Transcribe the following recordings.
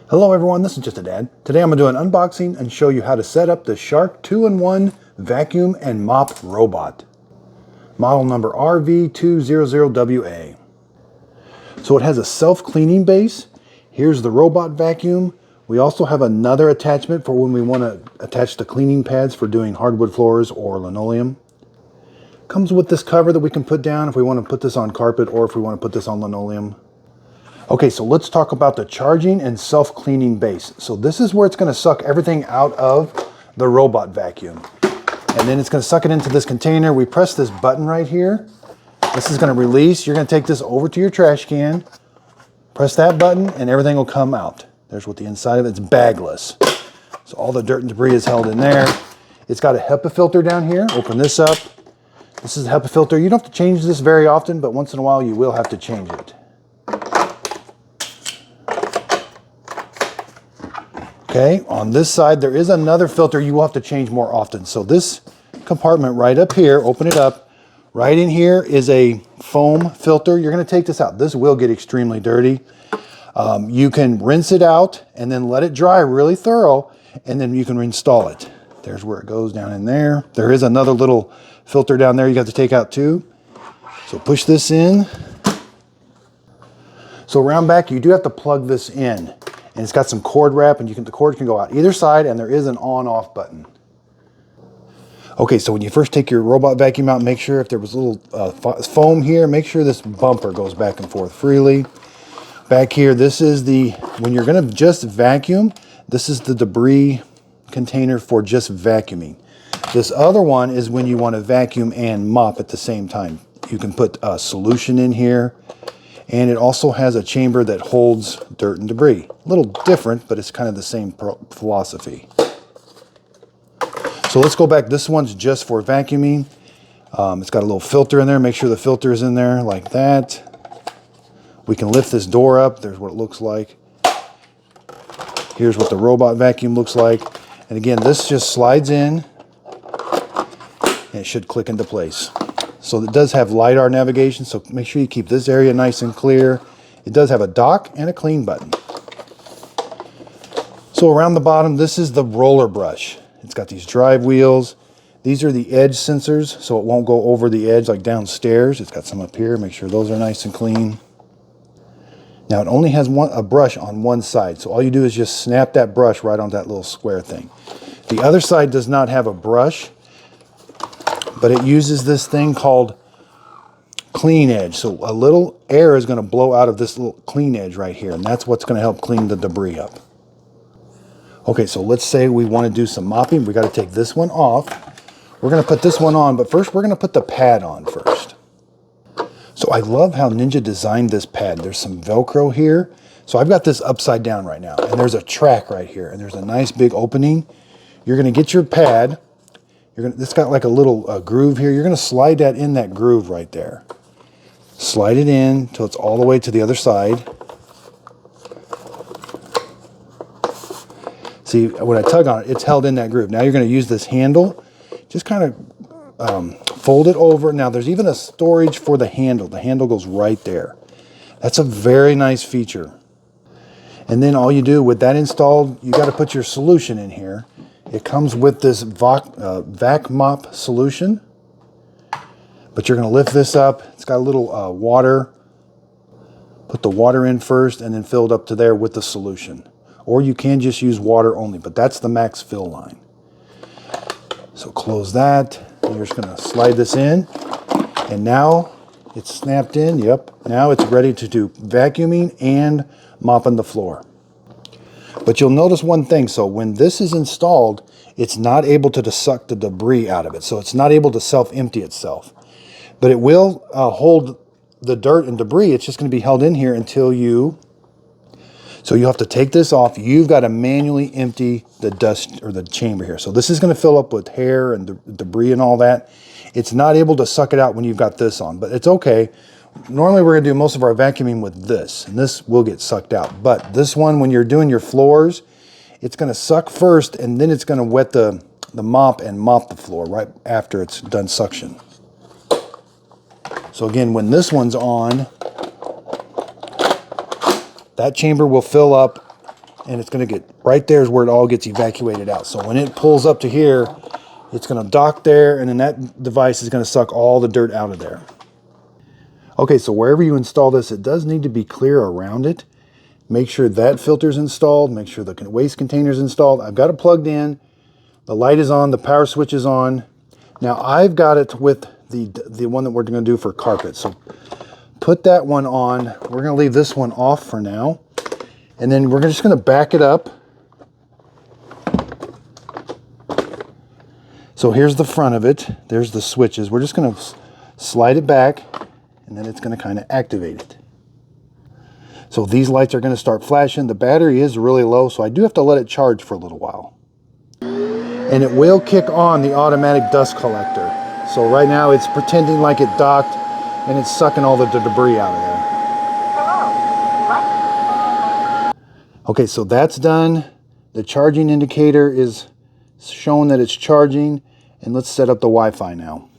Hello everyone, this is Just a Dad. Today I'm going to do an unboxing and show you how to set up the Shark 2-in-1 vacuum and mop robot. Model number RV2610WA. So it has a self-cleaning base. Here's the robot vacuum. We also have another attachment for when we want to attach the cleaning pads for doing hardwood floors or linoleum. Comes with this cover that we can put down if we want to put this on carpet or if we want to put this on linoleum. Okay, so let's talk about the charging and self-cleaning base. So this is where it's going to suck everything out of the robot vacuum. And then it's going to suck it into this container. We press this button right here. This is going to release. You're going to take this over to your trash can. Press that button and everything will come out. There's what the inside of it. It's bagless. So all the dirt and debris is held in there. It's got a HEPA filter down here. Open this up. This is a HEPA filter. You don't have to change this very often, but once in a while you will have to change it. Okay, on this side, there is another filter you will have to change more often. So this compartment right up here, open it up, right in here is a foam filter. You're gonna take this out. This will get extremely dirty. You can rinse it out and then let it dry really thorough, and then you can reinstall it. There's where it goes down in there. There is another little filter down there you have to take out too. So push this in. So around back, you do have to plug this in. And it's got some cord wrap, and the cord can go out either side, and there is an on-off button. Okay, so when you first take your robot vacuum out, make sure if there was a little foam here, make sure this bumper goes back and forth freely. Back here, this is when you're gonna just vacuum, this is the debris container for just vacuuming. This other one is when you wanna vacuum and mop at the same time. You can put a solution in here. And it also has a chamber that holds dirt and debris. A little different, but it's kind of the same philosophy. So let's go back. This one's just for vacuuming. It's got a little filter in there. Make sure the filter is in there like that. We can lift this door up. There's what it looks like. Here's what the robot vacuum looks like. And again, this just slides in and it should click into place. So it does have LiDAR navigation, so make sure you keep this area nice and clear. It does have a dock and a clean button. So around the bottom, this is the roller brush. It's got these drive wheels. These are the edge sensors, so it won't go over the edge like downstairs. It's got some up here. Make sure those are nice and clean. Now it only has a brush on one side, so all you do is just snap that brush right on that little square thing. The other side does not have a brush, but it uses this thing called clean edge. So a little air is going to blow out of this little clean edge right here, and that's what's going to help clean the debris up. Okay, so let's say we want to do some mopping. We got to take this one off. We're going to put this one on, but first we're going to put the pad on first. So I love how Ninja designed this pad. There's some Velcro here. So I've got this upside down right now, and there's a track right here, and there's a nice big opening. You're going to get your pad. It's got like a little groove here. You're going to slide that in that groove right there. Slide it in till it's all the way to the other side. See, when I tug on it, it's held in that groove. Now you're going to use this handle. Just kind of fold it over. Now there's even a storage for the handle. The handle goes right there. That's a very nice feature. And then all you do with that installed, you got to put your solution in here. It comes with this vac mop solution, but you're going to lift this up. It's got a little water. Put the water in first and then fill it up to there with the solution. Or you can just use water only, but that's the max fill line. So close that. And you're just going to slide this in. And now it's snapped in. Yep. Now it's ready to do vacuuming and mopping the floor. But you'll notice one thing. So when this is installed, it's not able to suck the debris out of it. So it's not able to self-empty itself. But it will hold the dirt and debris. It's just going to be held in here until so you have to take this off. You've got to manually empty the dust or the chamber here. So this is going to fill up with hair and debris and all that. It's not able to suck it out when you've got this on, but it's okay. Normally we're going to do most of our vacuuming with this, and this will get sucked out. But this one, when you're doing your floors, it's going to suck first, and then it's going to wet the mop and mop the floor right after it's done suction. So again, when this one's on, that chamber will fill up and it's going to get right there is where it all gets evacuated out. So when it pulls up to here, it's going to dock there, and then that device is going to suck all the dirt out of there. Okay, so wherever you install this, it does need to be clear around it. Make sure that filter's installed. Make sure the waste container's installed. I've got it plugged in. The light is on. The power switch is on. Now I've got it with the one that we're going to do for carpet. So put that one on. We're going to leave this one off for now. And then we're just going to back it up. So here's the front of it. There's the switches. We're just going to slide it back, and then it's going to kind of activate it. So these lights are going to start flashing. The battery is really low, so I do have to let it charge for a little while. And it will kick on the automatic dust collector. So right now it's pretending like it docked, and it's sucking all the debris out of there. Okay, so that's done. The charging indicator is showing that it's charging, and let's set up the Wi-Fi now.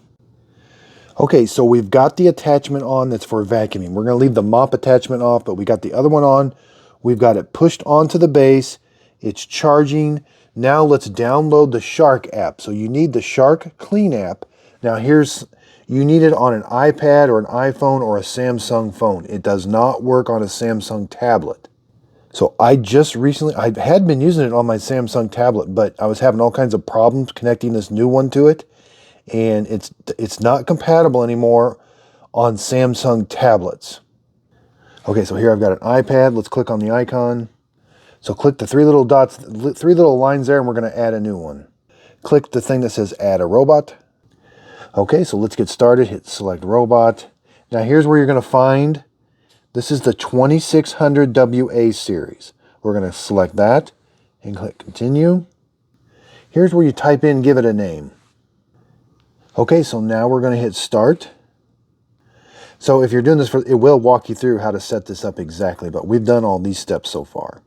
Okay, so we've got the attachment on that's for vacuuming. We're going to leave the mop attachment off, but we got the other one on. We've got it pushed onto the base. It's charging. Now let's download the Shark app. So you need the Shark Clean app. Now you need it on an iPad or an iPhone or a Samsung phone. It does not work on a Samsung tablet. So I had been using it on my Samsung tablet, but I was having all kinds of problems connecting this new one to it. And it's not compatible anymore on Samsung tablets. Okay, so here I've got an iPad. Let's click on the icon. So click the three little dots, three little lines there, and we're going to add a new one. Click the thing that says add a robot. Okay, so let's get started. Hit select robot. Now here's where you're going to find, this is the 2610WA series. We're going to select that and click continue. Here's where you type in, give it a name. Okay, so now we're going to hit start. So if you're doing this, it will walk you through how to set this up exactly, but we've done all these steps so far.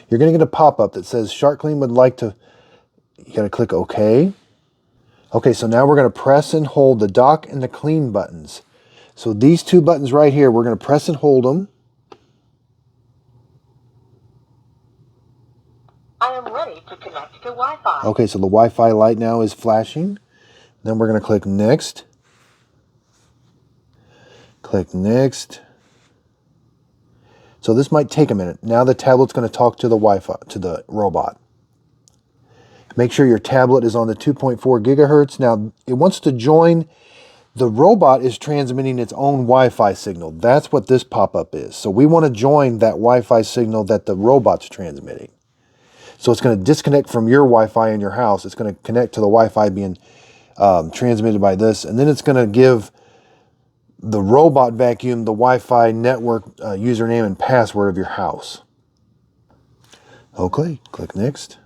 You're going to get a pop-up that says Shark Clean would like to, you got to click OK. Okay, so now we're going to press and hold the dock and the clean buttons. So these two buttons right here, we're going to press and hold them. I am ready to connect to Wi-Fi. Okay, so the Wi-Fi light now is flashing. Then we're going to click next. Click next. So this might take a minute. Now the tablet's going to talk to the Wi-Fi, to the robot. Make sure your tablet is on the 2.4 gigahertz. Now it wants to join. The robot is transmitting its own Wi-Fi signal. That's what this pop-up is. So we want to join that Wi-Fi signal that the robot's transmitting. So it's going to disconnect from your Wi-Fi in your house. It's going to connect to the Wi-Fi being transmitted by this. And then it's going to give the robot vacuum the Wi-Fi network username and password of your house. Okay, click next.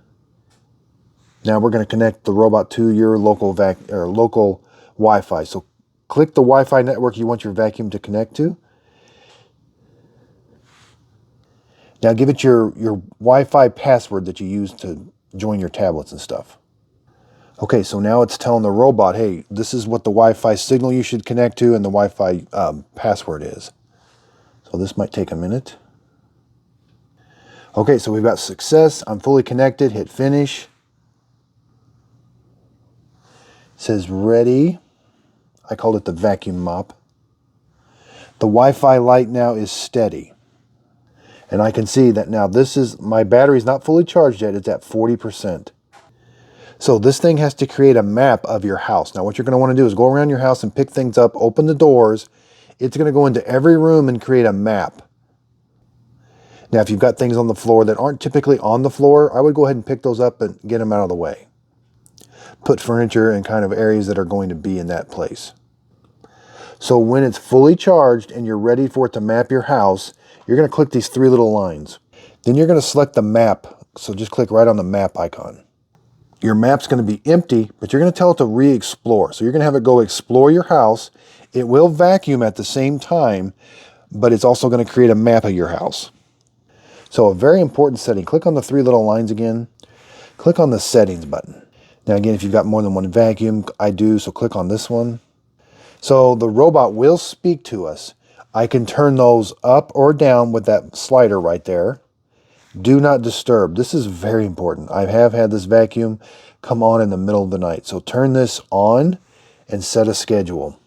Now we're going to connect the robot to your local local Wi-Fi. So click the Wi-Fi network you want your vacuum to connect to. Now give it your Wi-Fi password that you use to join your tablets and stuff. Okay, so now it's telling the robot, hey, this is what the Wi-Fi signal you should connect to and the Wi-Fi password is. So this might take a minute. Okay, so we've got success. I'm fully connected. Hit finish. It says ready. I called it the vacuum mop. The Wi-Fi light now is steady. And I can see that now my battery's not fully charged yet. It's at 40%. So this thing has to create a map of your house. Now what you're going to want to do is go around your house and pick things up, open the doors. It's going to go into every room and create a map. Now if you've got things on the floor that aren't typically on the floor, I would go ahead and pick those up and get them out of the way. Put furniture in kind of areas that are going to be in that place. So when it's fully charged and you're ready for it to map your house, you're going to click these three little lines. Then you're going to select the map. So just click right on the map icon. Your map's going to be empty, but you're going to tell it to re-explore. So you're going to have it go explore your house. It will vacuum at the same time, but it's also going to create a map of your house. So a very important setting. Click on the three little lines again. Click on the settings button. Now again, if you've got more than one vacuum, I do, so click on this one. So the robot will speak to us. I can turn those up or down with that slider right there. Do not disturb. This is very important. I have had this vacuum come on in the middle of the night. So turn this on and set a schedule.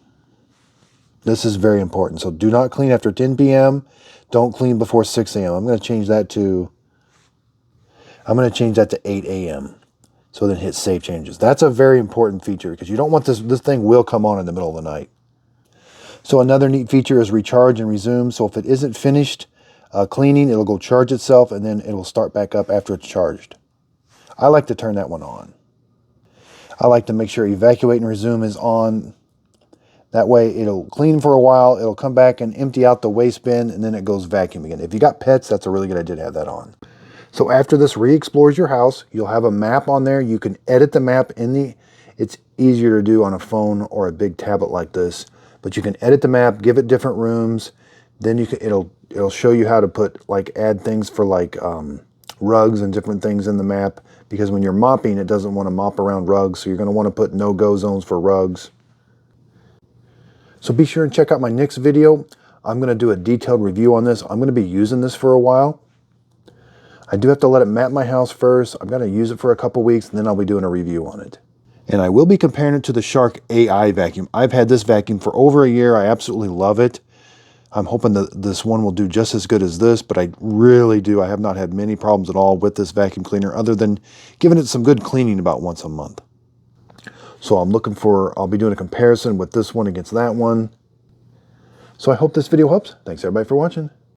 This is very important. So do not clean after 10 p.m. Don't clean before 6 a.m. I'm going to change that to 8 a.m. So then hit save changes. That's a very important feature because you don't want this thing will come on in the middle of the night. So another neat feature is recharge and resume. So if it isn't finished cleaning, it'll go charge itself and then it will start back up after it's charged. I like to turn that one on. I like to make sure evacuate and resume is on. That way it'll clean for a while, it'll come back and empty out the waste bin, and then it goes vacuum again. If you got pets, that's a really good idea to have that on. So after this re-explores your house, you'll have a map on there. You can edit the map it's easier to do on a phone or a big tablet like this, but you can edit the map, give it different rooms. Then it'll show you how to add things for rugs and different things in the map, because when you're mopping, it doesn't want to mop around rugs. So you're going to want to put no-go zones for rugs. So be sure and check out my next video. I'm going to do a detailed review on this. I'm going to be using this for a while. I do have to let it map my house first. I'm going to use it for a couple weeks, and then I'll be doing a review on it. And I will be comparing it to the Shark AI vacuum. I've had this vacuum for over a year. I absolutely love it. I'm hoping that this one will do just as good as this, but I really do. I have not had many problems at all with this vacuum cleaner other than giving it some good cleaning about once a month. So I'll be doing a comparison with this one against that one. So I hope this video helps. Thanks everybody for watching.